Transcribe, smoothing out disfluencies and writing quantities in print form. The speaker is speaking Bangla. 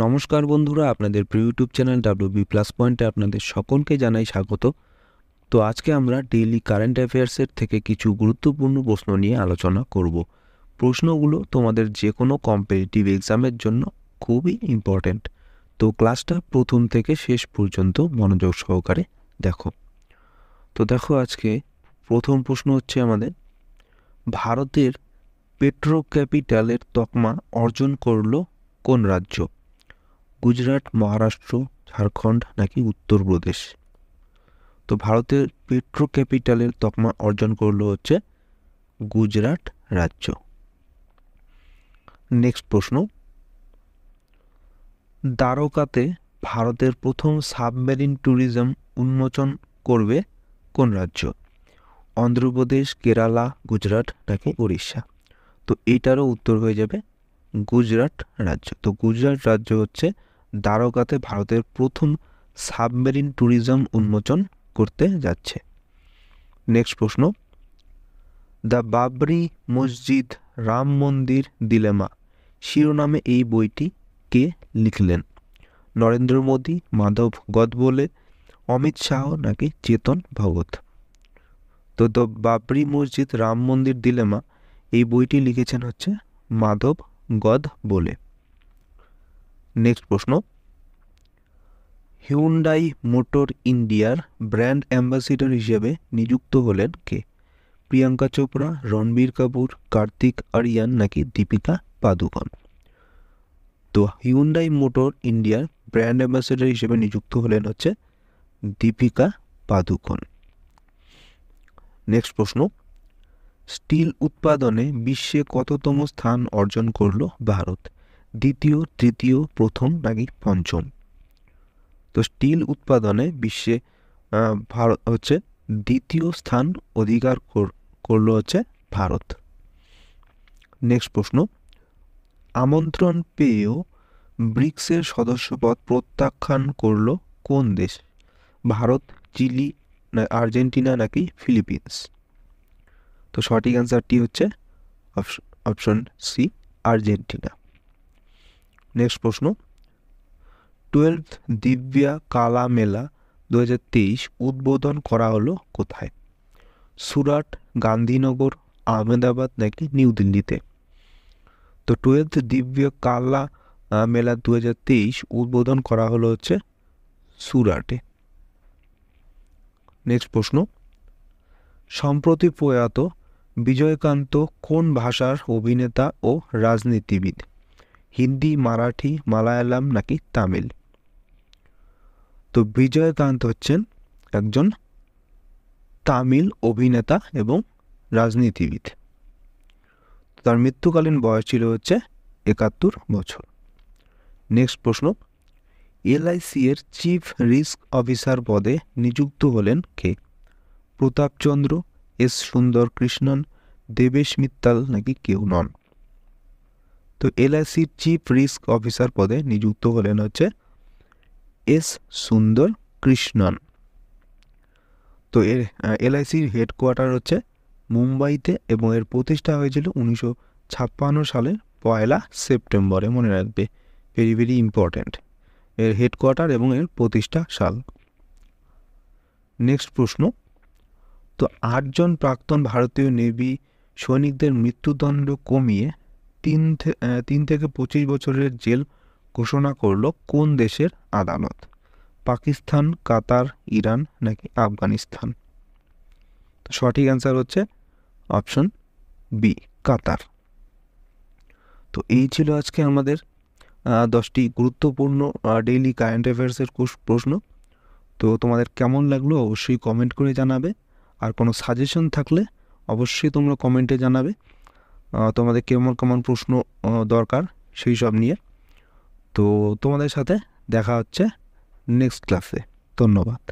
নমস্কার বন্ধুরা, আপনাদের প্রিয় ইউটিউব চ্যানেল WB প্লাস পয়েন্টে আপনাদের সকলকে জানাই স্বাগত। তো আজকে আমরা ডেইলি কারেন্ট অ্যাফেয়ার্সের থেকে কিছু গুরুত্বপূর্ণ প্রশ্ন নিয়ে আলোচনা করব। প্রশ্নগুলো তোমাদের যে কোনো কম্পিটিটিভ এক্সামের জন্য খুবই ইম্পর্ট্যান্ট। তো ক্লাসটা প্রথম থেকে শেষ পর্যন্ত মনোযোগ সহকারে দেখো। তো দেখো, আজকে প্রথম প্রশ্ন হচ্ছে আমাদের, ভারতের পেট্রো ক্যাপিটালের তকমা অর্জন করলো কোন রাজ্য? গুজরাট, মহারাষ্ট্র, ঝাড়খণ্ড নাকি উত্তরপ্রদেশ? তো ভারতের পেট্রো ক্যাপিটালের তকমা অর্জন করলো হচ্ছে গুজরাট রাজ্য। নেক্সট প্রশ্ন, দ্বারকাতে ভারতের প্রথম সাবমেরিন ট্যুরিজম উন্মোচন করবে কোন রাজ্য? অন্ধ্রপ্রদেশ, কেরালা, গুজরাট নাকি উড়িষ্যা? তো এইটারও উত্তর হয়ে যাবে গুজরাট রাজ্য। তো গুজরাট রাজ্য হচ্ছে দ্বারকাতে ভারতের প্রথম সাবমেরিন ট্যুরিজম উন্মোচন করতে যাচ্ছে। নেক্সট প্রশ্ন, দ্য বাবরি মসজিদ রাম মন্দির দিলেমা শিরোনামে এই বইটি কে লিখলেন? নরেন্দ্র মোদী, মাধব গদবোলে, অমিত শাহ নাকি চেতন ভগত? তো দ্য বাবরি মসজিদ রাম মন্দির দিলেমা এই বইটি লিখেছেন হচ্ছে মাধব গদবোলে। নেক্সট প্রশ্ন, হিউন্ডাই মোটর ইন্ডিয়ার ব্র্যান্ড অ্যাম্বাসিডর হিসেবে নিযুক্ত হলেন কে? প্রিয়াঙ্কা চোপড়া, রণবীর কাপুর, কার্তিক আরিয়ান নাকি দীপিকা পাদুকোন? তো হিউন্ডাই মোটর ইন্ডিয়ার ব্র্যান্ড অ্যাম্বাসিডর হিসেবে নিযুক্ত হলেন হচ্ছে দীপিকা পাদুকোন। নেক্সট প্রশ্ন, স্টিল উৎপাদনে বিশ্বে কততম স্থান অর্জন করলো ভারত? দ্বিতীয়, তৃতীয়, প্রথম নাকি পঞ্চম? তো স্টিল উৎপাদনে বিশ্বে ভারত হচ্ছে দ্বিতীয় স্থান অধিকার করলো হচ্ছে ভারত। নেক্সট প্রশ্ন, আমন্ত্রণ পেয়েও ব্রিক্সের সদস্যপদ প্রত্যাখ্যান করলো কোন দেশ? ভারত, চিলি, আর্জেন্টিনা নাকি ফিলিপিন্স? তো সঠিক অ্যান্সারটি হচ্ছে অপশন সি, আর্জেন্টিনা। নেক্সট প্রশ্ন, 12th দিব্যা কালা মেলা 2023 উদ্বোধন করা হলো কোথায়? সুরাট, গান্ধীনগর, আহমেদাবাদ নাকি নিউ দিল্লিতে? তো 12th দিব্যা কালা মেলা 2023 উদ্বোধন করা হলো হচ্ছে সুরাটে। নেক্সট প্রশ্ন, সম্প্রতি প্রয়াত বিজয়কান্ত কোন ভাষার অভিনেতা ও রাজনীতিবিদ? হিন্দি, মারাঠি, মালায়ালাম নাকি তামিল? তো বিজয়কান্ত হচ্ছেন একজন তামিল অভিনেতা এবং রাজনীতিবিদ। তার মৃত্যুকালীন বয়স ছিল হচ্ছে 71 বছর। নেক্সট প্রশ্ন, LIC এর চিফ রিস্ক অফিসার পদে নিযুক্ত হলেন কে? প্রতাপচন্দ্র, S সুন্দর কৃষ্ণন, দেবেশ মিত্তাল নাকি কেউ নন? তো LIC চিফ রিস্ক অফিসার পদে নিযুক্ত হলেন হচ্ছে S সুন্দর কৃষ্ণন। তো এর LICর হেডকোয়ার্টার হচ্ছে মুম্বাইতে এবং এর প্রতিষ্ঠা হয়েছিল 1956 সালের 1 সেপ্টেম্বরে। মনে রাখবে, ভেরি ভেরি ইম্পর্ট্যান্ট এর হেডকোয়ার্টার এবং এর প্রতিষ্ঠা সাল। নেক্সট প্রশ্ন, তো 8 জন প্রাক্তন ভারতীয় নেভি সৈনিকদের মৃত্যুদণ্ড কমিয়ে 3 থেকে 25 বছরের জেল ঘোষণা করলো কোন দেশের আদালত? পাকিস্তান, কাতার, ইরান নাকি আফগানিস্তান? তো সঠিক অ্যান্সার হচ্ছে অপশন বি, কাতার। তো এই ছিল আজকে আমাদের 10টি গুরুত্বপূর্ণ ডেইলি কারেন্ট অ্যাফেয়ার্সের প্রশ্ন। তো তোমাদের কেমন লাগলো অবশ্যই কমেন্ট করে জানাবে, আর কোনো সাজেশন থাকলে অবশ্যই তোমরা কমেন্টে জানাবে তোমাদের কেমন কেমন প্রশ্ন দরকার সেই সব নিয়ে। তো তোমাদের সাথে দেখা হচ্ছে নেক্সট ক্লাসে। ধন্যবাদ।